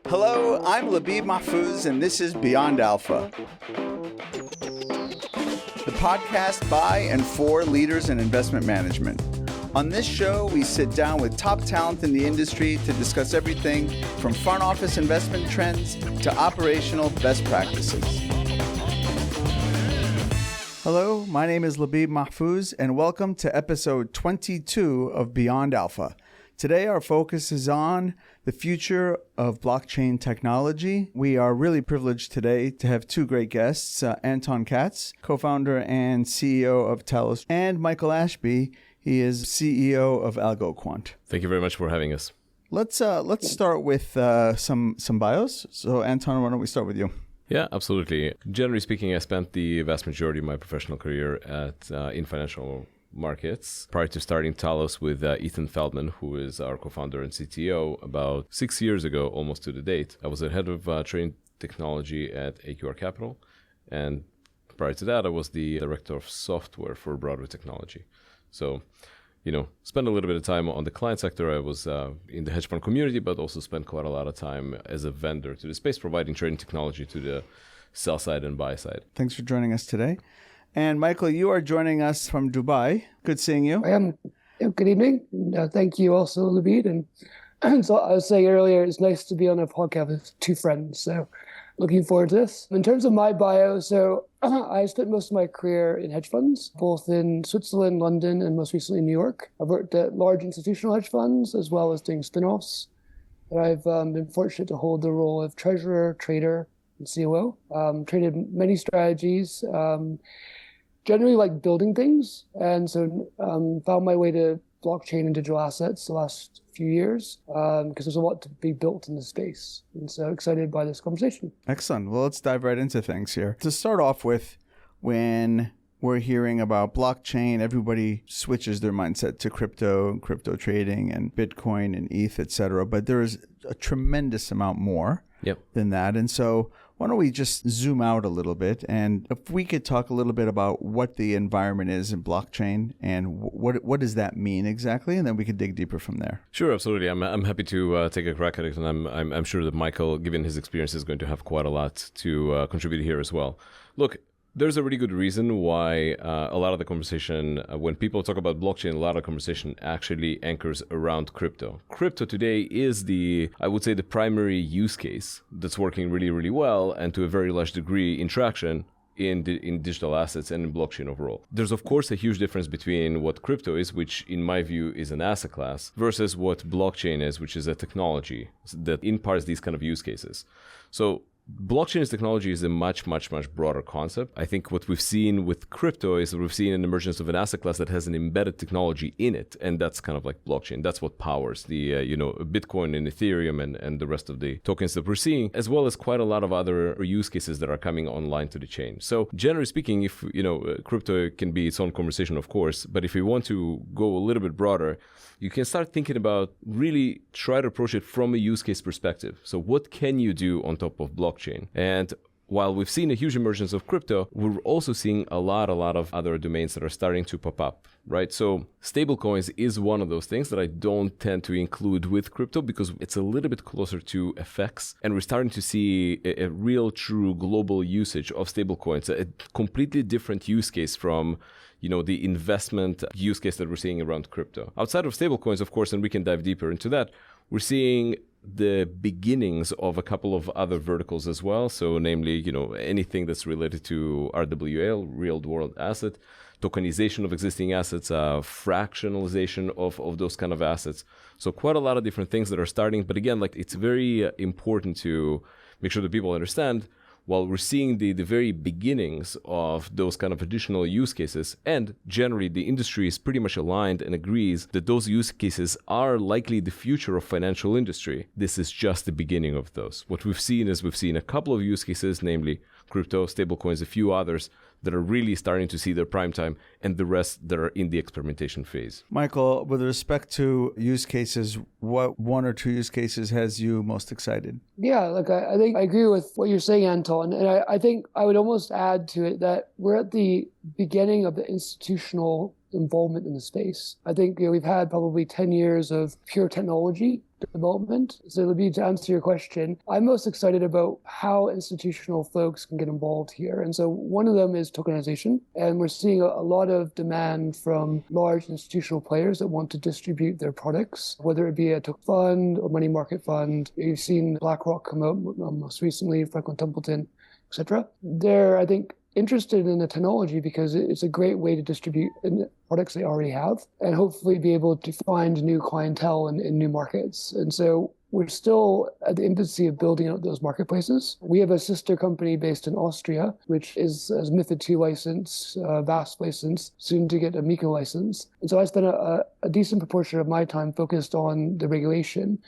Hello, I'm Labib Mahfouz, and this is Beyond Alpha, the podcast by and for leaders in investment management. On this show, we sit down with top talent in the industry to discuss everything from front office investment trends to operational best practices. Hello, my name is Labib Mahfouz, and welcome to episode 22 of Beyond Alpha. Today, our focus is on the future of blockchain technology. We are really privileged today to have two great guests, Anton Katz, co-founder and CEO of Talos, and Michael Ashby. He is CEO of Algoquant. Thank you very much for having us. Let's start with some bios. So, Anton, why don't we start with you? Yeah, absolutely. Generally speaking, I spent the vast majority of my professional career in financial markets. Prior to starting Talos with Ethan Feldman, who is our co-founder and CTO, about 6 years ago, almost to the date, I was the head of trading technology at AQR Capital. And prior to that, I was the director of software for Broadway Technology. So, spent a little bit of time on the client sector. I was in the hedge fund community, but also spent quite a lot of time as a vendor to the space, providing trading technology to the sell side and buy side. Thanks for joining us today. And Michael, you are joining us from Dubai. Good seeing you. I am. Good evening. Thank you also, Labib. And so I was saying earlier, it's nice to be on a podcast with two friends. So looking forward to this. In terms of my bio, so I spent most of my career in hedge funds, both in Switzerland, London, and most recently New York. I've worked at large institutional hedge funds as well as doing spin-offs. And I've been fortunate to hold the role of treasurer, trader, and COO. Traded many strategies. Generally like building things, and so found my way to blockchain and digital assets the last few years because there's a lot to be built in the space, and so excited by this conversation. Excellent. Well, let's dive right into things here. To start off with, when we're hearing about blockchain, everybody switches their mindset to crypto trading and Bitcoin and ETH, etc. But there is a tremendous amount more than that, and so why don't we just zoom out a little bit, and if we could talk a little bit about what the environment is in blockchain and what does that mean exactly, and then we could dig deeper from there. Sure, absolutely. I'm happy to take a crack at it, and I'm sure that Michael, given his experience, is going to have quite a lot to contribute here as well. Look, there's a really good reason why a lot of the conversation, when people talk about blockchain, a lot of conversation actually anchors around crypto. Crypto today is I would say, the primary use case that's working really, really well, and to a very large degree in traction in digital assets and in blockchain overall. There's, of course, a huge difference between what crypto is, which in my view is an asset class, versus what blockchain is, which is a technology that imparts these kind of use cases. So blockchain as technology is a much, much, much broader concept. I think what we've seen with crypto is that we've seen an emergence of an asset class that has an embedded technology in it, and that's kind of like blockchain. That's what powers the Bitcoin and Ethereum and the rest of the tokens that we're seeing, as well as quite a lot of other use cases that are coming online to the chain. So generally speaking, if crypto can be its own conversation, of course, but if we want to go a little bit broader, you can start thinking about really try to approach it from a use case perspective. So what can you do on top of blockchain? And while we've seen a huge emergence of crypto, we're also seeing a lot of other domains that are starting to pop up, right? So stablecoins is one of those things that I don't tend to include with crypto because it's a little bit closer to FX. And we're starting to see a real true global usage of stablecoins, a completely different use case from the investment use case that we're seeing around crypto. Outside of stablecoins, of course, and we can dive deeper into that, we're seeing the beginnings of a couple of other verticals as well. So namely, anything that's related to RWA, real world asset, tokenization of existing assets, fractionalization of those kind of assets. So quite a lot of different things that are starting. But again, it's very important to make sure that people understand while we're seeing the very beginnings of those kind of additional use cases, and generally the industry is pretty much aligned and agrees that those use cases are likely the future of financial industry, this is just the beginning of those. What we've seen is a couple of use cases, namely crypto, stablecoins, a few others that are really starting to see their prime time, and the rest that are in the experimentation phase. Michael, with respect to use cases, what one or two use cases has you most excited? Yeah, look, I think I agree with what you're saying, Anton. And I think I would almost add to it that we're at the beginning of the institutional involvement in the space. I think we've had probably 10 years of pure technology development. So Labib, to answer your question, I'm most excited about how institutional folks can get involved here. And so one of them is tokenization. And we're seeing a lot of demand from large institutional players that want to distribute their products, whether it be a token fund or money market fund. You've seen BlackRock come out most recently, Franklin Templeton, etc. They're, I think, interested in the technology because it's a great way to distribute products they already have and hopefully be able to find new clientele in new markets. And so we're still at the infancy of building out those marketplaces. We have a sister company based in Austria, which is a MiFID II license, VASP license, soon to get a MiCA license. And so I spent a decent proportion of my time focused on the regulation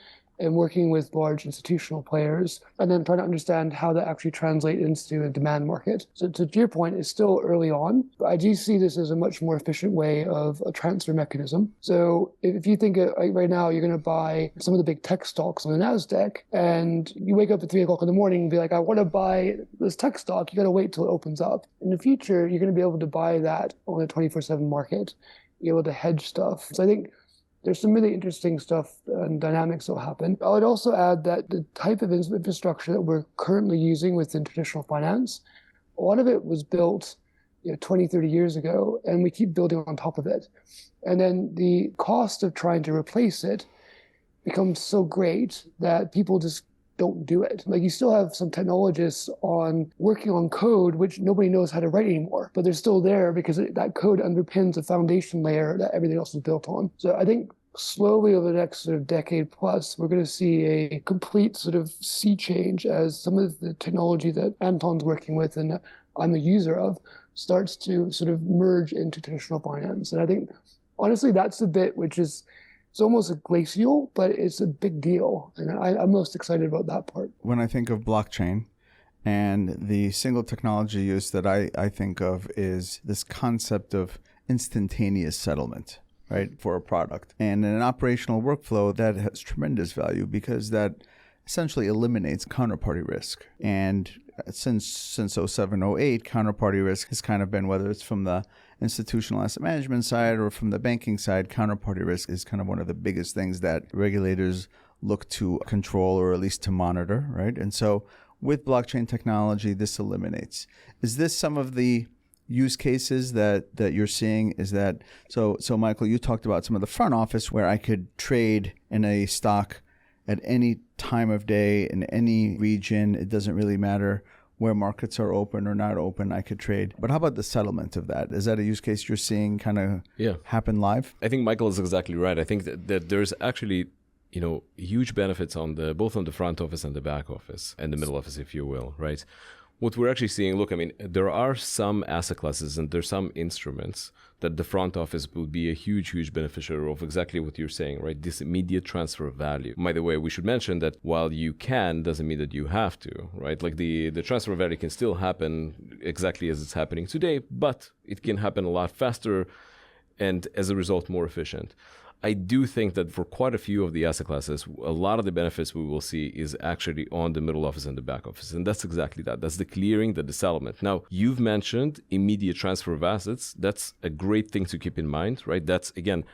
and working with large institutional players, and then trying to understand how that actually translates into a demand market. So to your point, it's still early on, but I do see this as a much more efficient way of a transfer mechanism. So if you think right now you're going to buy some of the big tech stocks on the NASDAQ, and you wake up at 3 o'clock in the morning and be like, I want to buy this tech stock, you got to wait till it opens up. In the future, you're going to be able to buy that on a 24/7 market, be able to hedge stuff. So I think there's some really interesting stuff and dynamics that will happen. I would also add that the type of infrastructure that we're currently using within traditional finance, a lot of it was built 20, 30 years ago, and we keep building on top of it. And then the cost of trying to replace it becomes so great that people just don't do it. Like, you still have some technologists working on code which nobody knows how to write anymore, but they're still there because that code underpins a foundation layer that everything else is built on. So I think slowly over the next sort of decade plus, we're going to see a complete sort of sea change as some of the technology that Anton's working with and that I'm a user of starts to sort of merge into traditional finance. And I think, honestly, that's the bit which is, it's almost a glacial, but it's a big deal. And I'm most excited about that part. When I think of blockchain, and the single technology use that I think of is this concept of instantaneous settlement, right, for a product. And in an operational workflow, that has tremendous value because that essentially eliminates counterparty risk. And since 07, 08, counterparty risk has kind of been, whether it's from the institutional asset management side or from the banking side, counterparty risk is kind of one of the biggest things that regulators look to control or at least to monitor, right? And so with blockchain technology, this eliminates. Is this some of the use cases that you're seeing? Is that so Michael, you talked about some of the front office where I could trade in a stock at any time of day in any region. It doesn't really matter where markets are open or not open, I could trade. But how about the settlement of that? Is that a use case you're seeing kind of happen live? I think Michael is exactly right. I think that there's actually huge benefits both on the front office and the back office and the middle office, if you will, right? What we're actually seeing, look, I mean, there are some asset classes and there's some instruments that the front office will be a huge, huge beneficiary of exactly what you're saying, right? This immediate transfer of value. By the way, we should mention that while you can, doesn't mean that you have to, right? Like the transfer of value can still happen exactly as it's happening today, but it can happen a lot faster and as a result, more efficient. I do think that for quite a few of the asset classes, a lot of the benefits we will see is actually on the middle office and the back office. And that's exactly that. That's the clearing, the settlement. Now, you've mentioned immediate transfer of assets. That's a great thing to keep in mind, right? That's, again,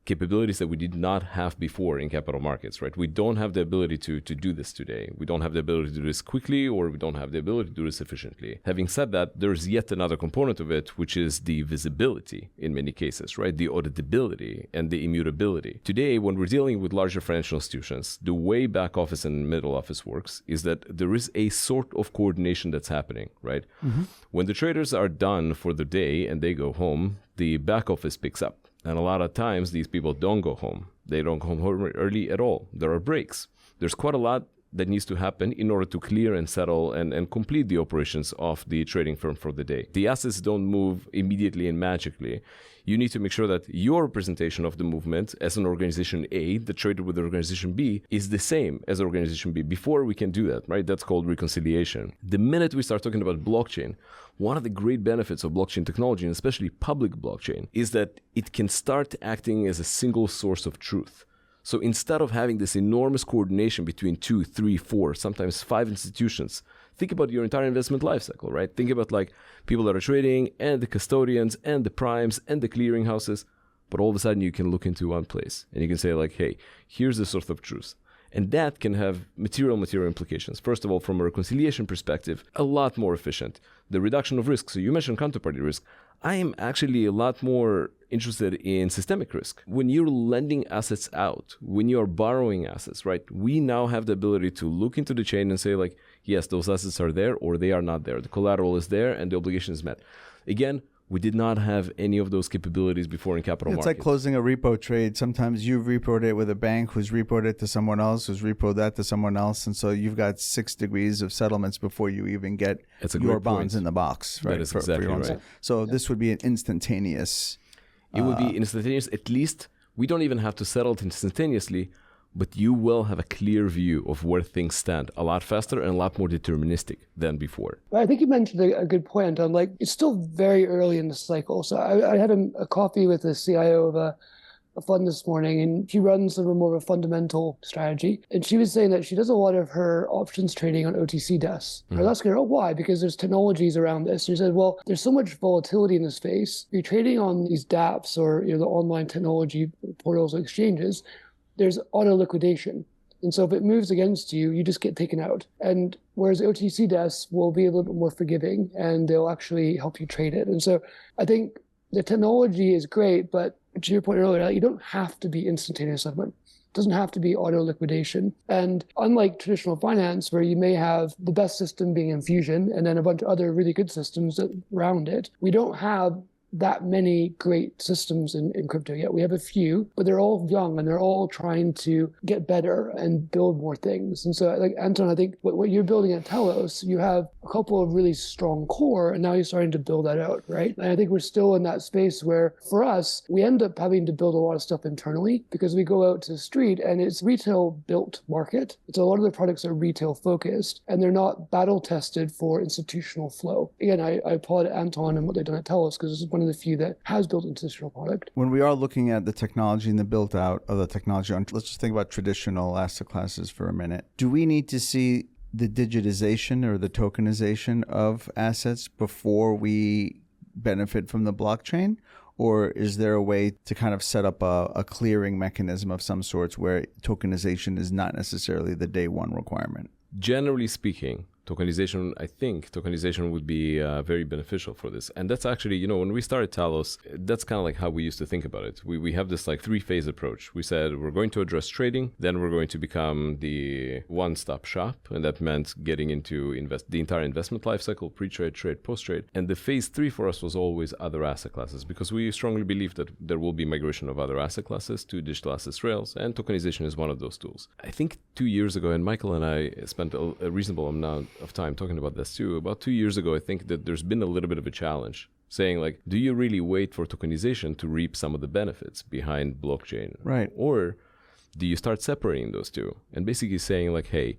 capabilities that we did not have before in capital markets, right? We don't have the ability to do this today. We don't have the ability to do this quickly, or we don't have the ability to do this efficiently. Having said that, there's yet another component of it, which is the visibility in many cases, right? The auditability and the immutability. Today, when we're dealing with larger financial institutions, the way back office and middle office works is that there is a sort of coordination that's happening, right? Mm-hmm. When the traders are done for the day and they go home, the back office picks up. And a lot of times, these people don't go home. They don't go home early at all. There are breaks. There's quite a lot that needs to happen in order to clear and settle and complete the operations of the trading firm for the day. The assets don't move immediately and magically. You need to make sure that your representation of the movement as an organization A that traded with organization B is the same as organization B. Before we can do that, right? That's called reconciliation. The minute we start talking about blockchain, one of the great benefits of blockchain technology, and especially public blockchain, is that it can start acting as a single source of truth. So instead of having this enormous coordination between 2, 3, 4, sometimes 5 institutions, think about your entire investment lifecycle, right? Think about like people that are trading and the custodians and the primes and the clearing houses. but all of a sudden you can look into one place and you can say like, hey, here's the source of truth. And that can have material implications. First of all, from a reconciliation perspective, a lot more efficient. The reduction of risk. So you mentioned counterparty risk. I am actually a lot more interested in systemic risk. When you're lending assets out, when you're borrowing assets, right? We now have the ability to look into the chain and say like, yes, those assets are there or they are not there. The collateral is there and the obligation is met. Again, we did not have any of those capabilities before in capital markets. It's like closing a repo trade. Sometimes you've repoed it with a bank who's repoed it to someone else, who's repoed that to someone else. And so you've got 6 degrees of settlements before you even get your bonds in the box. Right? That is exactly right. So this would be an instantaneous. It would be instantaneous. At least we don't even have to settle it instantaneously, but you will have a clear view of where things stand a lot faster and a lot more deterministic than before. I think you mentioned a good point on like, it's still very early in the cycle. So I had a coffee with the CIO of a fund this morning, and she runs more of a fundamental strategy. And she was saying that she does a lot of her options trading on OTC desks. I was asking her, why? Because there's technologies around this. And she said, well, there's so much volatility in the space. You're trading on these dApps or the online technology portals or exchanges. There's auto liquidation. And so if it moves against you, you just get taken out. And whereas OTC desks will be a little bit more forgiving and they'll actually help you trade it. And so I think the technology is great, but to your point earlier, you don't have to be instantaneous settlement. It doesn't have to be auto liquidation. And unlike traditional finance, where you may have the best system being Infusion and then a bunch of other really good systems around it, we don't have that many great systems in crypto yet. We have a few, but they're all young and they're all trying to get better and build more things. And so, like Anton, I think what you're building at Talos, you have a couple of really strong core, and now you're starting to build that out, right? And I think we're still in that space where, for us, we end up having to build a lot of stuff internally because we go out to the street and it's retail-built market. So a lot of the products are retail-focused and they're not battle-tested for institutional flow. Again, I applaud Anton and what they've done at Talos because it's one of the few that has built institutional product. When we are looking at the technology and the build out of the technology, let's just think about traditional asset classes for a minute. Do we need to see the digitization or the tokenization of assets before we benefit from the blockchain? Or is there a way to kind of set up a clearing mechanism of some sorts where tokenization is not necessarily the day one requirement? Generally speaking, I think tokenization would be very beneficial for this. And that's actually, when we started Talos, that's kind of like how we used to think about it. We have this like 3-phase approach. We said we're going to address trading, then we're going to become the one-stop shop. And that meant getting into the entire investment lifecycle, pre-trade, trade, post-trade. And the phase 3 for us was always other asset classes, because we strongly believe that there will be migration of other asset classes to digital assets rails, and tokenization is one of those tools. I think 2 years ago, and Michael and I spent a reasonable amount of time talking about this too. About 2 years ago, I think that there's been a little bit of a challenge saying like, do you really wait for tokenization to reap some of the benefits behind blockchain? Right. Or do you start separating those two and basically saying like, hey,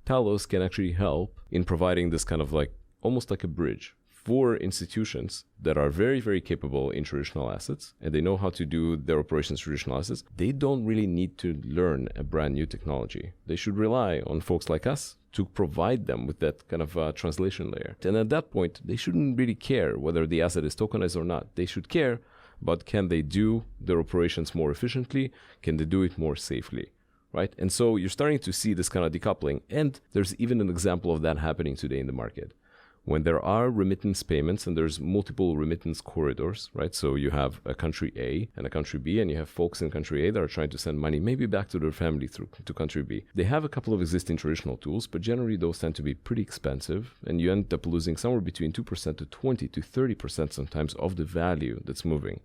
Talos can actually help in providing this kind of like, almost like a bridge for institutions that are very, very capable in traditional assets and they know how to do their operations traditional assets. They don't really need to learn a brand new technology. They should rely on folks like us to provide them with that kind of translation layer. And at that point, they shouldn't really care whether the asset is tokenized or not. They should care about, can they do their operations more efficiently? Can they do it more safely? Right? And so you're starting to see this kind of decoupling. And there's even an example of that happening today in the market. When there are remittance payments and there's multiple remittance corridors, right? So you have a country A and a country B, and you have folks in country A that are trying to send money maybe back to their family to country B. They have a couple of existing traditional tools, but generally those tend to be pretty expensive, and you end up losing somewhere between 2% to 20 to 30% sometimes of the value that's moving.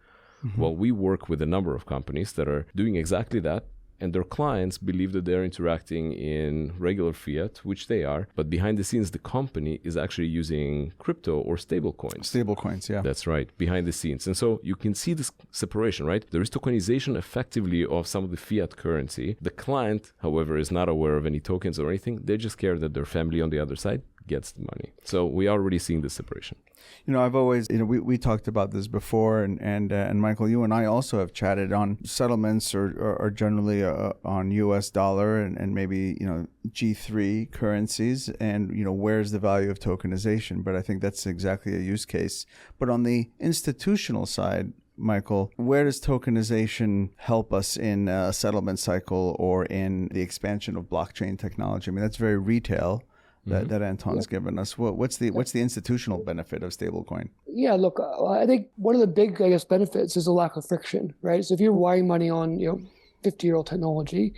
Mm-hmm. Well, we work with a number of companies that are doing exactly that, and their clients believe that they're interacting in regular fiat, which they are, but behind the scenes, the company is actually using crypto or stablecoins. Stablecoins, yeah. That's right, behind the scenes. And so you can see this separation, right? There is tokenization effectively of some of the fiat currency. The client, however, is not aware of any tokens or anything. They just care that their family on the other side gets the money. So we are already seeing this separation. I've always, we talked about this before, and Michael, you and I also have chatted on settlements or generally on US dollar and maybe, G3 currencies and, where's the value of tokenization? But I think that's exactly a use case. But on the institutional side, Michael, where does tokenization help us in a settlement cycle or in the expansion of blockchain technology? I mean, that's very retail that Anton's given us. What's the institutional benefit of stablecoin? Yeah, look, I think one of the big, benefits is the lack of friction, right? So if you're wiring money on, 50-year-old technology,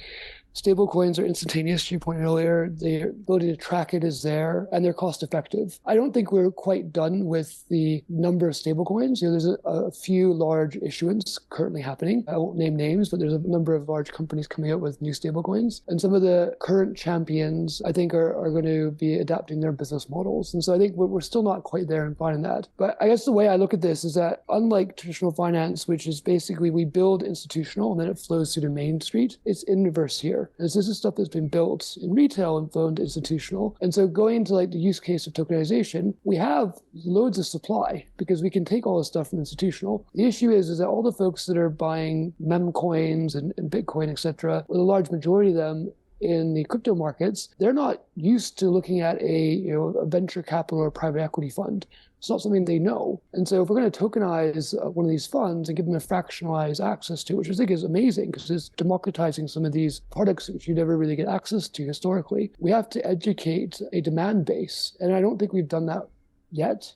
stablecoins are instantaneous, you pointed earlier. The ability to track it is there, and they're cost effective. I don't think we're quite done with the number of stablecoins. There's a few large issuance currently happening. I won't name names, but there's a number of large companies coming out with new stablecoins. And some of the current champions, I think, are going to be adapting their business models. And so I think we're still not quite there in finding that. But I guess the way I look at this is that unlike traditional finance, which is basically we build institutional and then it flows through to Main Street, it's in reverse here. And so this is stuff that's been built in retail and flown to institutional. And so going into the use case of tokenization, we have loads of supply because we can take all this stuff from institutional. The issue is that all the folks that are buying mem coins and Bitcoin, et cetera, with a large majority of them in the crypto markets, they're not used to looking at a venture capital or private equity fund. It's not something they know. And so if we're going to tokenize one of these funds and give them a fractionalized access to, which I think is amazing because it's democratizing some of these products which you never really get access to historically, we have to educate a demand base. And I don't think we've done that yet.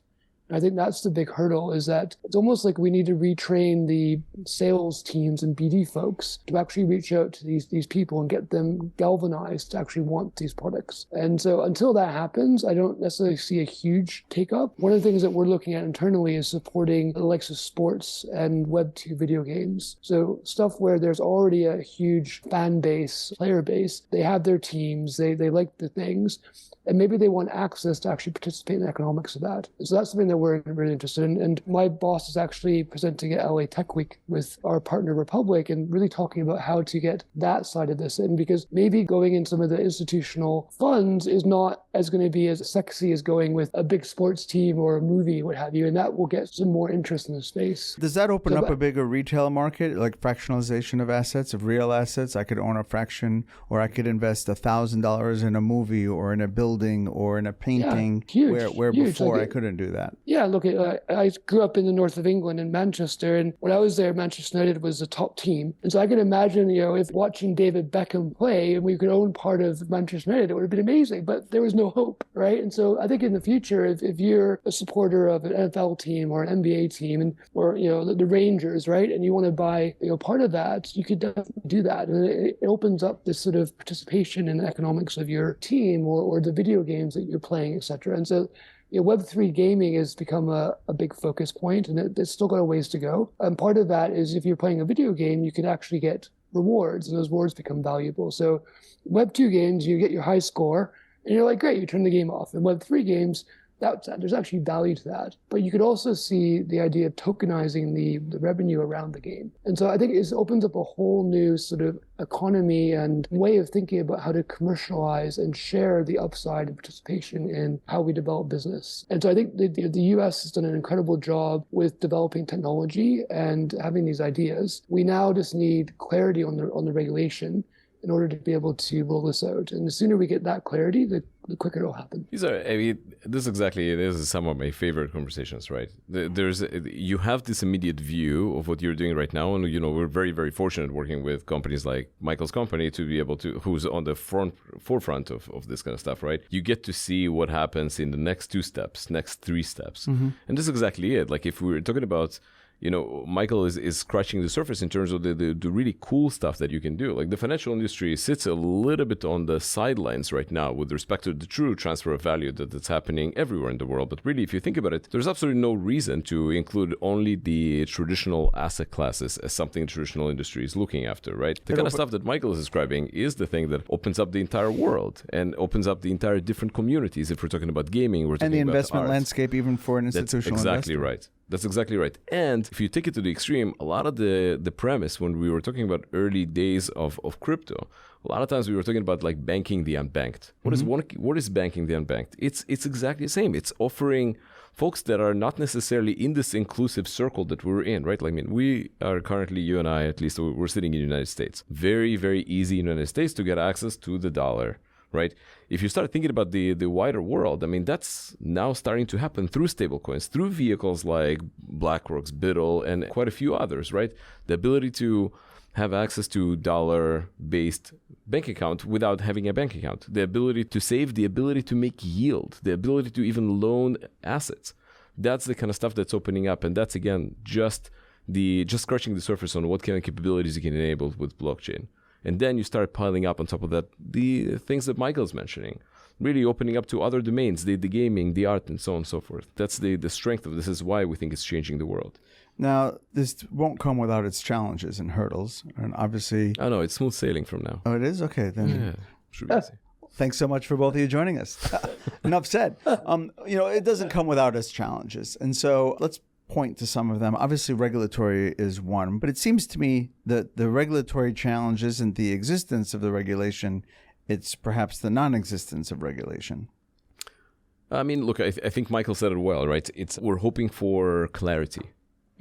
I think that's the big hurdle, is that it's almost like we need to retrain the sales teams and BD folks to actually reach out to these people and get them galvanized to actually want these products. And so until that happens, I don't necessarily see a huge take up. One of the things that we're looking at internally is supporting the likes of sports and Web2 video games. So stuff where there's already a huge fan base, player base, they have their teams, they like the things, and maybe they want access to actually participate in the economics of that. So that's something that we're really interested in. And my boss is actually presenting at LA Tech Week with our partner Republic and really talking about how to get that side of this in, because maybe going in some of the institutional funds is not as going to be as sexy as going with a big sports team or a movie, what have you, and that will get some more interest in the space. Does that open up a bigger retail market, like fractionalization of assets, of real assets? I could own a fraction, or I could invest $1,000 in a movie or in a building or in a painting, where huge. Before I couldn't do that. Yeah, look, I grew up in the north of England in Manchester, and when I was there, Manchester United was the top team. And so I can imagine, if watching David Beckham play and we could own part of Manchester United, it would have been amazing, but there was no hope, right? And so I think in the future, if you're a supporter of an NFL team or an NBA team or the Rangers, right, and you want to buy part of that, you could definitely do that. And it opens up this sort of participation in the economics of your team or the video games that you're playing, et cetera. And so Web3 gaming has become a big focus point, and it's still got a ways to go. And part of that is if you're playing a video game, you can actually get rewards, and those rewards become valuable. So Web2 games, you get your high score, and you're like, great, you turn the game off. In Web3 games, there's actually value to that. But you could also see the idea of tokenizing the revenue around the game. And so I think it opens up a whole new sort of economy and way of thinking about how to commercialize and share the upside and participation in how we develop business. And so I think the US has done an incredible job with developing technology and having these ideas. We now just need clarity on the regulation in order to be able to roll this out. And the sooner we get that clarity, the quicker it'll happen. This is some of my favorite conversations, right? You have this immediate view of what you're doing right now, and we're very, very fortunate working with companies like Michael's company to be able to, who's on the forefront of this kind of stuff, right? You get to see what happens in the next 2 steps, next 3 steps, and this is exactly it. Like if we were talking about, Michael is scratching the surface in terms of the really cool stuff that you can do. Like the financial industry sits a little bit on the sidelines right now with respect to the true transfer of value that's happening everywhere in the world. But really, if you think about it, there's absolutely no reason to include only the traditional asset classes as something the traditional industry is looking after, right? The kind of stuff that Michael is describing is the thing that opens up the entire world and opens up the entire different communities. If we're talking about gaming, we're talking about and the investment art. Landscape, even for an institutional investor. That's exactly investor. right. That's exactly right. And if you take it to the extreme, a lot of the premise when we were talking about early days of crypto, a lot of times we were talking about like banking the unbanked. What is banking the unbanked? It's exactly the same. It's offering folks that are not necessarily in this inclusive circle that we're in, right? Like, I mean, we are currently, you and I, at least, we're sitting in the United States. Very, very easy in the United States to get access to the dollar. right? If you start thinking about the wider world, I mean, that's now starting to happen through stablecoins, through vehicles like BlackRock's Biddle and quite a few others, right? The ability to have access to dollar-based bank account without having a bank account, the ability to save, the ability to make yield, the ability to even loan assets. That's the kind of stuff that's opening up. And that's, again, just scratching the surface on what kind of capabilities you can enable with blockchain. And then you start piling up on top of that the things that Michael's mentioning, really opening up to other domains, the gaming, the art, and so on and so forth. That's the strength of this. Is why we think it's changing the world. Now, this won't come without its challenges and hurdles. And obviously... Oh, no, it's smooth sailing from now. Oh, it is? Okay, then... Yeah, should be easy. Thanks so much for both of you joining us. Enough said. It doesn't come without its challenges. And so let's point to some of them. Obviously, regulatory is one, but it seems to me that the regulatory challenge isn't the existence of the regulation, it's perhaps the non-existence of regulation. I mean, look, I think Michael said it well, right? We're hoping for clarity.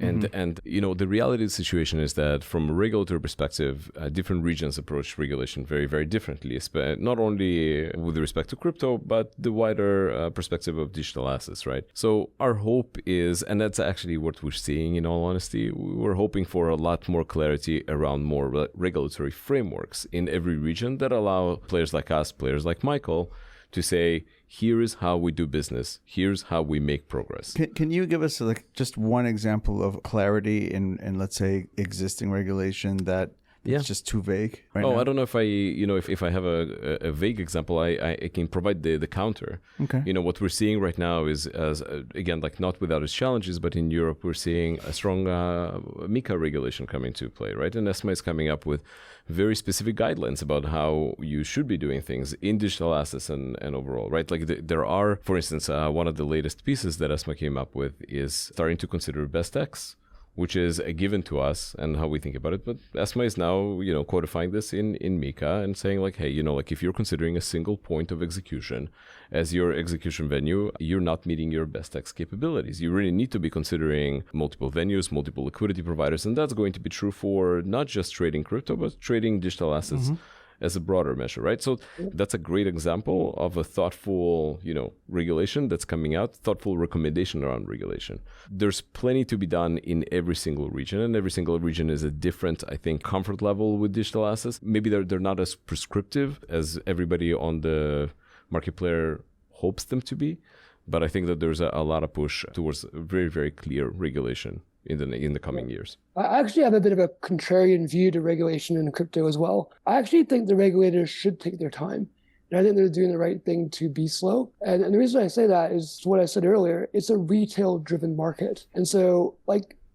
And the reality of the situation is that from a regulatory perspective, different regions approach regulation very, very differently, not only with respect to crypto, but the wider perspective of digital assets, right? So our hope is, and that's actually what we're seeing in all honesty, we're hoping for a lot more clarity around more regulatory frameworks in every region that allow players like us, players like Michael, to say, here is how we do business. Here's how we make progress. Can you give us just one example of clarity in let's say, existing regulation that it's just too vague right now? I don't know if if I have a vague example, I can provide the counter. Okay. What we're seeing right now is, again, not without its challenges, but in Europe, we're seeing a strong MiCA regulation coming to play, right? And ESMA is coming up with very specific guidelines about how you should be doing things in digital assets and overall, right? There are, for instance, one of the latest pieces that ESMA came up with is starting to consider best X, which is a given to us and how we think about it. But ESMA is now, codifying this in MiCA and saying hey, if you're considering a single point of execution as your execution venue, you're not meeting your best X capabilities. You really need to be considering multiple venues, multiple liquidity providers. And that's going to be true for not just trading crypto, but trading digital assets as a broader measure, right? So that's a great example of a thoughtful, regulation that's coming out, thoughtful recommendation around regulation. There's plenty to be done in every single region, and every single region is a different, I think, comfort level with digital assets. Maybe they're not as prescriptive as everybody on the market player hopes them to be, but I think that there's a lot of push towards very, very clear regulation in the coming years. I actually have a bit of a contrarian view to regulation in crypto as well. I actually think the regulators should take their time. And I think they're doing the right thing to be slow. And the reason I say that is what I said earlier. It's a retail-driven market. And so,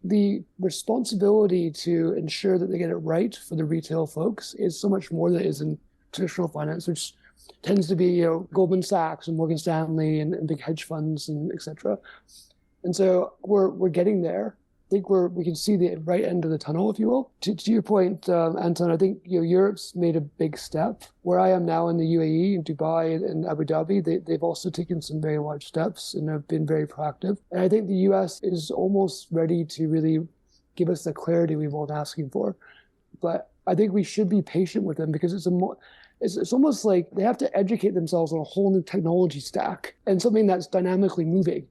the responsibility to ensure that they get it right for the retail folks is so much more than it is in traditional finance, which tends to be, Goldman Sachs and Morgan Stanley and big hedge funds and et cetera. And so we're getting there. I think we can see the right end of the tunnel, if you will. To your point, Anton, I think Europe's made a big step. Where I am now in the UAE, in Dubai, and Abu Dhabi, they've also taken some very large steps and have been very proactive. And I think the US is almost ready to really give us the clarity we've been asking for. But I think we should be patient with them because it's almost like they have to educate themselves on a whole new technology stack and something that's dynamically moving.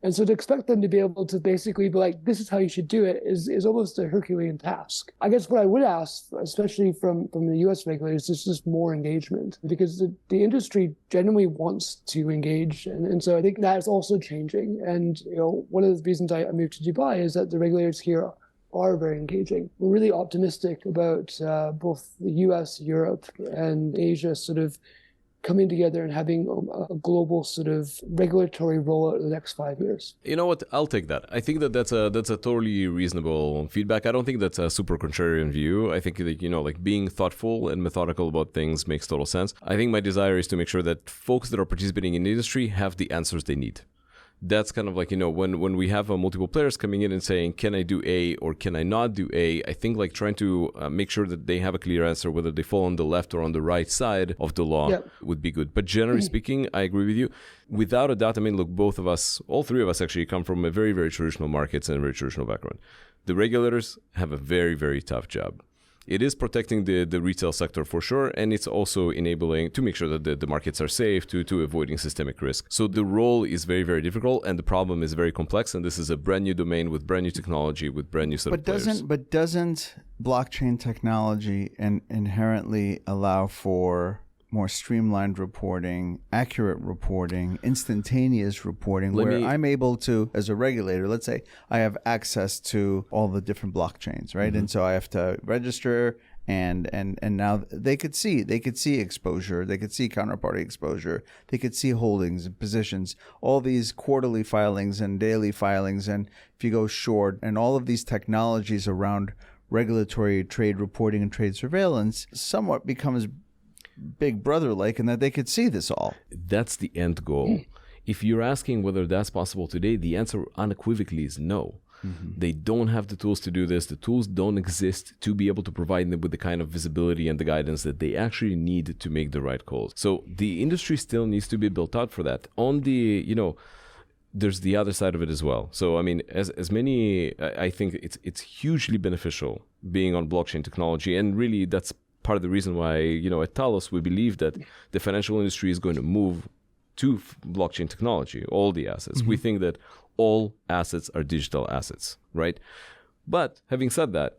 And so to expect them to be able to basically be like, this is how you should do it is almost a Herculean task. I guess what I would ask, especially from the US regulators, is just more engagement because the industry genuinely wants to engage. And so I think that is also changing. And one of the reasons I moved to Dubai is that the regulators here are very engaging. We're really optimistic about both the US, Europe, and Asia sort of coming together and having a global sort of regulatory rollout in the next 5 years. You know what? I'll take that. I think that's a totally reasonable feedback. I don't think that's a super contrarian view. I think that, being thoughtful and methodical about things makes total sense. I think my desire is to make sure that folks that are participating in the industry have the answers they need. That's kind of when we have multiple players coming in and saying, can I do A or can I not do A? I think trying to make sure that they have a clear answer, whether they fall on the left or on the right side of the law would be good. But generally speaking, I agree with you. Without a doubt, both of us, all three of us actually come from a very, very traditional markets and a very traditional background. The regulators have a very, very tough job. It is protecting the retail sector for sure, and it's also enabling to make sure that the markets are safe, to avoiding systemic risk. So the role is very, very difficult, and the problem is very complex, and this is a brand new domain with brand new technology, with brand new set of players. But doesn't blockchain technology inherently allow for more streamlined reporting, accurate reporting, instantaneous reporting, I'm able to, as a regulator, let's say I have access to all the different blockchains, right? And so I have to register, and now they could see exposure, they could see counterparty exposure, they could see holdings and positions, all these quarterly filings and daily filings, and if you go short, and all of these technologies around regulatory trade reporting and trade surveillance somewhat becomes Big Brother-like, and that they could see this all. That's the end goal. If you're asking whether that's possible today, the answer unequivocally is no. They don't have the tools to do this. The tools don't exist to be able to provide them with the kind of visibility and the guidance that they actually need to make the right calls. So the industry still needs to be built out for that. On the, there's the other side of it as well. So, I mean, as many, I think it's hugely beneficial being on blockchain technology, and really that's part of the reason why, at Talos, we believe that the financial industry is going to move to blockchain technology, all the assets. We think that all assets are digital assets, right? But having said that,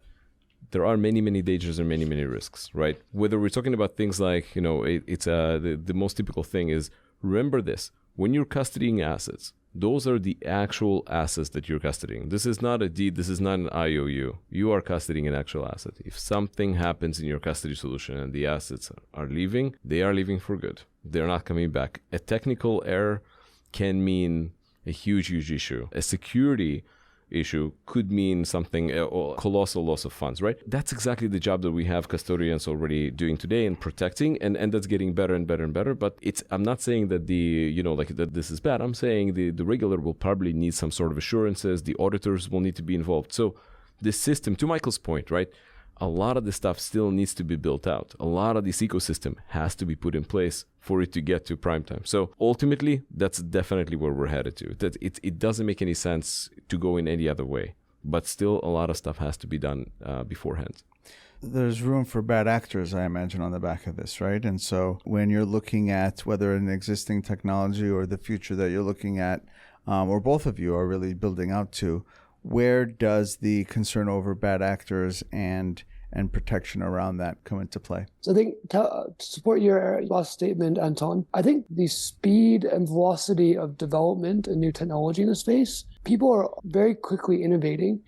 there are many, many dangers and many, many risks, right? Whether we're talking about things like, the most typical thing is, remember this, when you're custodying assets, those are the actual assets that you're custodying. This is not a deed. This is not an IOU. You are custodying an actual asset. If something happens in your custody solution and the assets are leaving, they are leaving for good. They're not coming back. A technical error can mean a huge, huge issue. A security issue could mean something, a colossal loss of funds, right? That's exactly the job that we have custodians already doing today and protecting, and that's getting better and better and better. But I'm not saying that that this is bad. I'm saying the regulator will probably need some sort of assurances. The auditors will need to be involved. So the system, to Michael's point, right? A lot of this stuff still needs to be built out. A lot of this ecosystem has to be put in place for it to get to prime time. So ultimately, that's definitely where we're headed to. That it doesn't make any sense to go in any other way. But still, a lot of stuff has to be done beforehand. There's room for bad actors, I imagine, on the back of this, right? And so when you're looking at whether an existing technology or the future that you're looking at, or both of you are really building out to, where does the concern over bad actors and protection around that come into play? So I think to support your last statement, Anton, I think the speed and velocity of development and new technology in the space, people are very quickly innovating.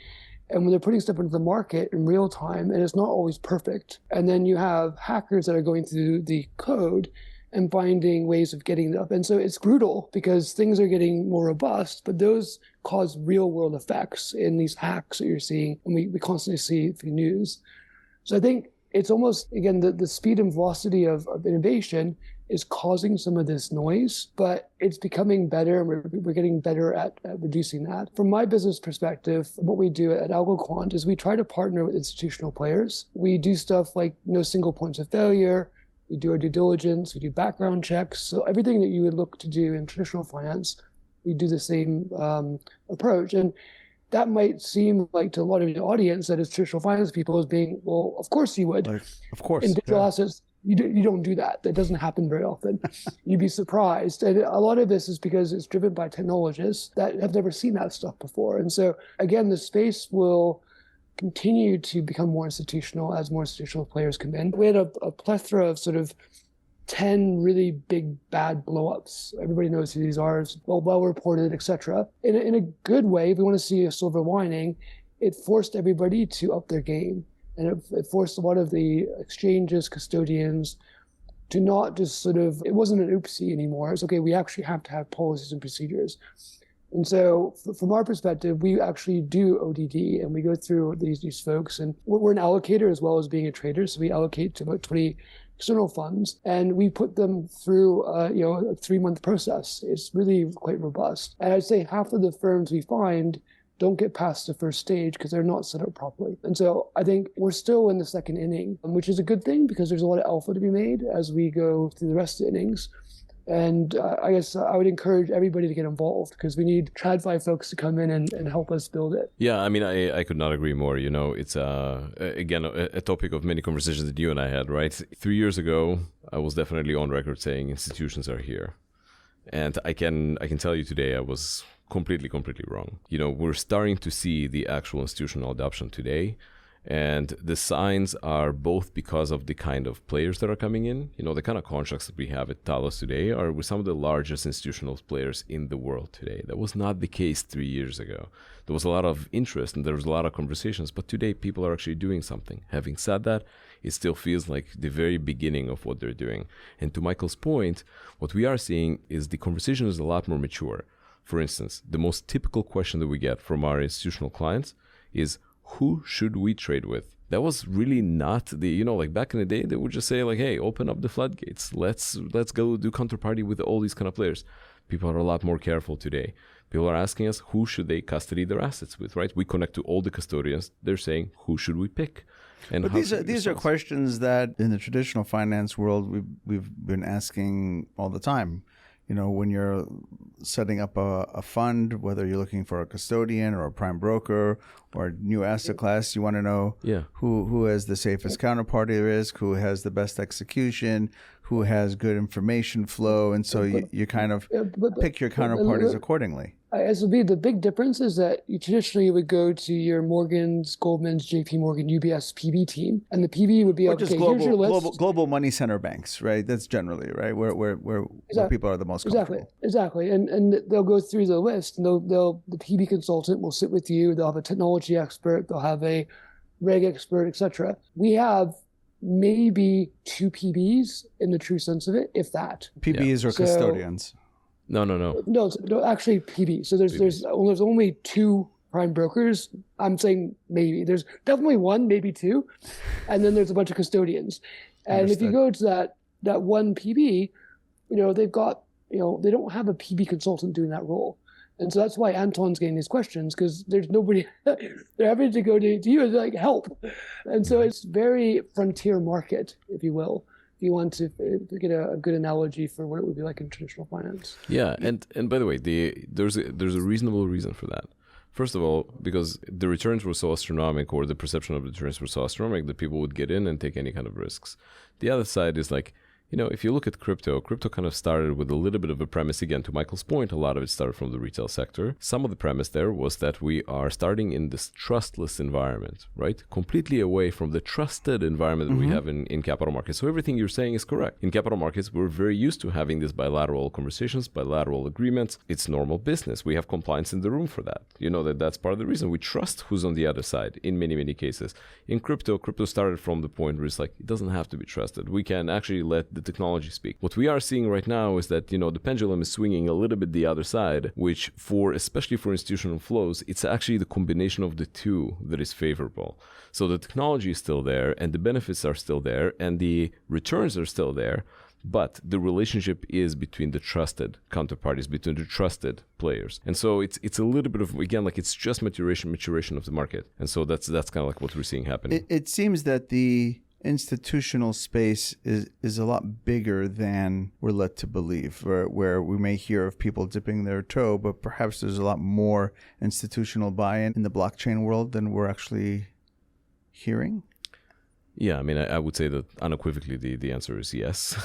And when they're putting stuff into the market in real time, and it's not always perfect, and then you have hackers that are going through the code and finding ways of getting it up. And so it's brutal because things are getting more robust, but those cause real world effects in these hacks that you're seeing, and we constantly see through news. So I think it's almost, again, the speed and velocity of innovation is causing some of this noise, but it's becoming better, and we're getting better at reducing that. From my business perspective, what we do at Algoquant is we try to partner with institutional players. We do stuff like no single points of failure. We do our due diligence, we do background checks. So everything that you would look to do in traditional finance, we do the same approach. And that might seem like to a lot of the audience that is traditional finance people as being, well, of course you would. Of course. In digital assets, you don't do that. That doesn't happen very often. You'd be surprised. And a lot of this is because it's driven by technologists that have never seen that stuff before. And so, again, the space will continue to become more institutional as more institutional players come in. We had a plethora of sort of 10 really big bad blowups. Everybody knows who these are, well reported, etc. In a good way, if we want to see a silver lining, it forced everybody to up their game. And it forced a lot of the exchanges, custodians, to not just sort of, it wasn't an oopsie anymore. It's okay, we actually have to have policies and procedures. And so from our perspective, we actually do ODD, and we go through these folks, and we're an allocator as well as being a trader. So we allocate to about 20 external funds, and we put them through a 3-month process. It's really quite robust. And I'd say half of the firms we find don't get past the first stage because they're not set up properly. And so I think we're still in the second inning, which is a good thing because there's a lot of alpha to be made as we go through the rest of the innings. And I guess I would encourage everybody to get involved because we need TradFi folks to come in and help us build it. Yeah, I mean, I could not agree more. It's again a topic of many conversations that you and I had, right? 3 years ago, I was definitely on record saying institutions are here. And I can tell you today I was completely wrong. We're starting to see the actual institutional adoption today. And the signs are both because of the kind of players that are coming in. The kind of contracts that we have at Talos today are with some of the largest institutional players in the world today. That was not the case 3 years ago. There was a lot of interest and there was a lot of conversations, but today people are actually doing something. Having said that, it still feels like the very beginning of what they're doing. And to Michael's point, what we are seeing is the conversation is a lot more mature. For instance, the most typical question that we get from our institutional clients is, who should we trade with? That was really not the, like back in the day, they would just say like, hey, open up the floodgates. Let's go do counterparty with all these kind of players. People are a lot more careful today. People are asking us, who should they custody their assets with, right? We connect to all the custodians. They're saying, who should we pick? And but these are questions that in the traditional finance world, we've been asking all the time. When you're setting up a fund, whether you're looking for a custodian or a prime broker or a new asset class, you want to know who has the safest counterparty risk, who has the best execution, who has good information flow. And so you kind of pick your counterparties accordingly. SLB, the big difference is that you traditionally would go to your Morgan's, Goldman's, JP Morgan, UBS PB team, and the PB would be or just global money center banks, right? That's generally right where people are the most comfortable. Exactly. And they'll go through the list, and the PB consultant will sit with you. They'll have a technology expert, they'll have a reg expert, etc. We have maybe 2 PBs in the true sense of it, if that. PBs are custodians. No, actually PB. So there's only 2 prime brokers. I'm saying maybe. There's definitely 1, maybe 2. And then there's a bunch of custodians. And if you go to that one PB, they've got, they don't have a PB consultant doing that role. And so that's why Anton's getting these questions, because there's nobody, they're having to go to you and like help. And so it's very frontier market, if you will. You want to get a good analogy for what it would be like in traditional finance. Yeah, and by the way, there's a reasonable reason for that. First of all, because the returns were so astronomical, or the perception of the returns were so astronomical that people would get in and take any kind of risks. The other side is like, if you look at crypto kind of started with a little bit of a premise. Again, to Michael's point, a lot of it started from the retail sector. Some of the premise there was that we are starting in this trustless environment, right? Completely away from the trusted environment that we have in capital markets. So everything you're saying is correct. In capital markets, we're very used to having these bilateral conversations, bilateral agreements. It's normal business. We have compliance in the room for that. That's part of the reason. We trust who's on the other side in many, many cases. In crypto started from the point where it's like, it doesn't have to be trusted. We can actually let the technology speak. What we are seeing right now is that, the pendulum is swinging a little bit the other side, which especially for institutional flows, it's actually the combination of the two that is favorable. So the technology is still there and the benefits are still there and the returns are still there, but the relationship is between the trusted counterparties, between the trusted players. And so it's a little bit of, again, like it's just maturation of the market. And so that's kind of like what we're seeing happening. It seems that the institutional space is a lot bigger than we're led to believe, where we may hear of people dipping their toe, but perhaps there's a lot more institutional buy-in in the blockchain world than we're actually hearing. Yeah, I mean, I would say that unequivocally the answer is yes.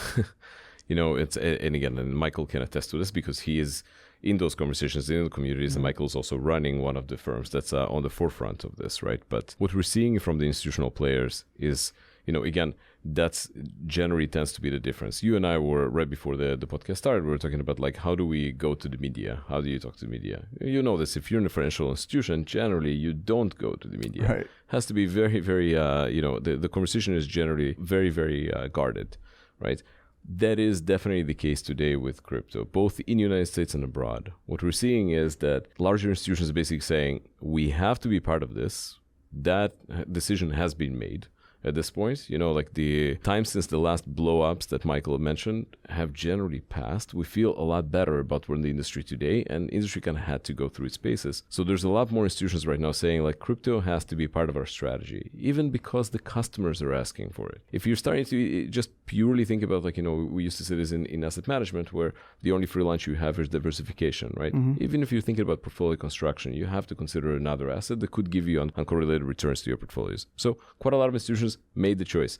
And Michael can attest to this because he is in those conversations in the communities, and Michael's also running one of the firms that's on the forefront of this, right? But what we're seeing from the institutional players is, again, that's generally tends to be the difference. You and I were, right before the podcast started, we were talking about like, how do we go to the media? How do you talk to the media? You know this, if you're in a financial institution, generally you don't go to the media. Right. It has to be very, very, the conversation is generally very, very guarded, right? That is definitely the case today with crypto, both in the United States and abroad. What we're seeing is that larger institutions are basically saying, we have to be part of this. That decision has been made. at this point. Like the time since the last blow-ups that Michael mentioned have generally passed. We feel a lot better about where the industry today, and industry kind of had to go through its paces. So there's a lot more institutions right now saying like crypto has to be part of our strategy, even because the customers are asking for it. If you're starting to just purely think about like, we used to say this in asset management, where the only free lunch you have is diversification, right? Even if you're thinking about portfolio construction, you have to consider another asset that could give you uncorrelated returns to your portfolios. So quite a lot of institutions made the choice,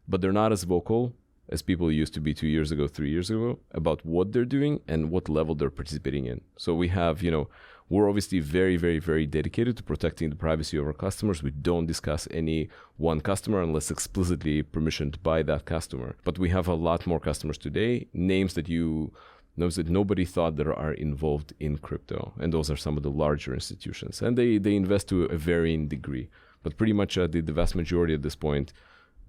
but they're not as vocal as people used to be 2 years ago, 3 years ago, about what they're doing and what level they're participating in. So we have, we're obviously very, very, very dedicated to protecting the privacy of our customers. We don't discuss any one customer unless explicitly permissioned by that customer. But we have a lot more customers today, names that nobody thought that are involved in crypto. And those are some of the larger institutions. And they invest to a varying degree. But pretty much the vast majority at this point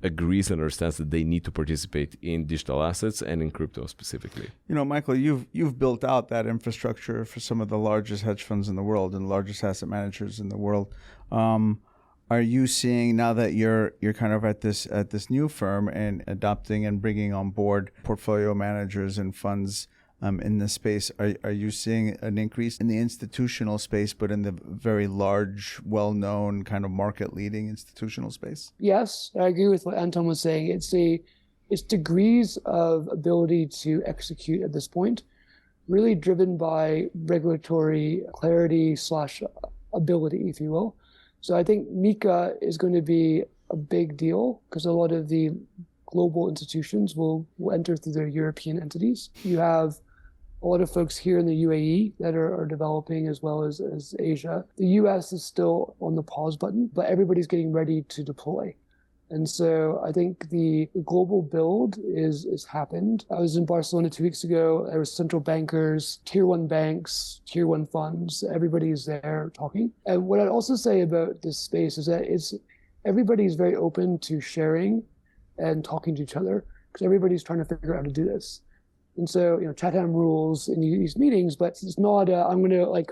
agrees and understands that they need to participate in digital assets and in crypto specifically. Michael, you've built out that infrastructure for some of the largest hedge funds in the world and largest asset managers in the world. Are you seeing, now that you're kind of at this new firm and adopting and bringing on board portfolio managers and funds in this space, are you seeing an increase in the institutional space, but in the very large, well-known kind of market-leading institutional space? Yes, I agree with what Anton was saying. It's degrees of ability to execute at this point, really driven by regulatory clarity / ability, if you will. So I think MiCA is going to be a big deal because a lot of the global institutions will enter through their European entities. You have a lot of folks here in the UAE that are developing, as well as Asia. The US is still on the pause button, but everybody's getting ready to deploy. And so I think the global build is happened. I was in Barcelona 2 weeks ago. There were central bankers, tier 1 banks, tier 1 funds. Everybody's there talking. And what I'd also say about this space is that everybody's very open to sharing and talking to each other, because everybody's trying to figure out how to do this. And so, Chatham rules in these meetings, but it's not, I'm going to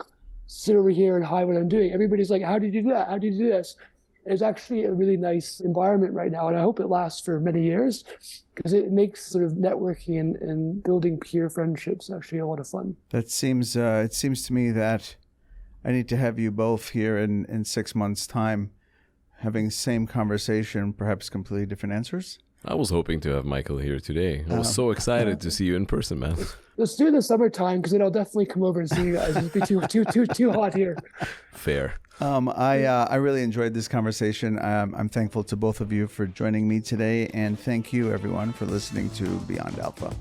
sit over here and hide what I'm doing. Everybody's like, how did you do that? How did you do this? It's actually a really nice environment right now. And I hope it lasts for many years, because it makes sort of networking and building peer friendships actually a lot of fun. It seems to me that I need to have you both here in 6 months' time, having the same conversation, perhaps completely different answers. I was hoping to have Michael here today. I was so excited to see you in person, man. Let's do it in the summertime, because then I'll definitely come over and see you guys. It'll be too hot here. Fair. I really enjoyed this conversation. I'm thankful to both of you for joining me today, and thank you everyone for listening to Beyond Alpha.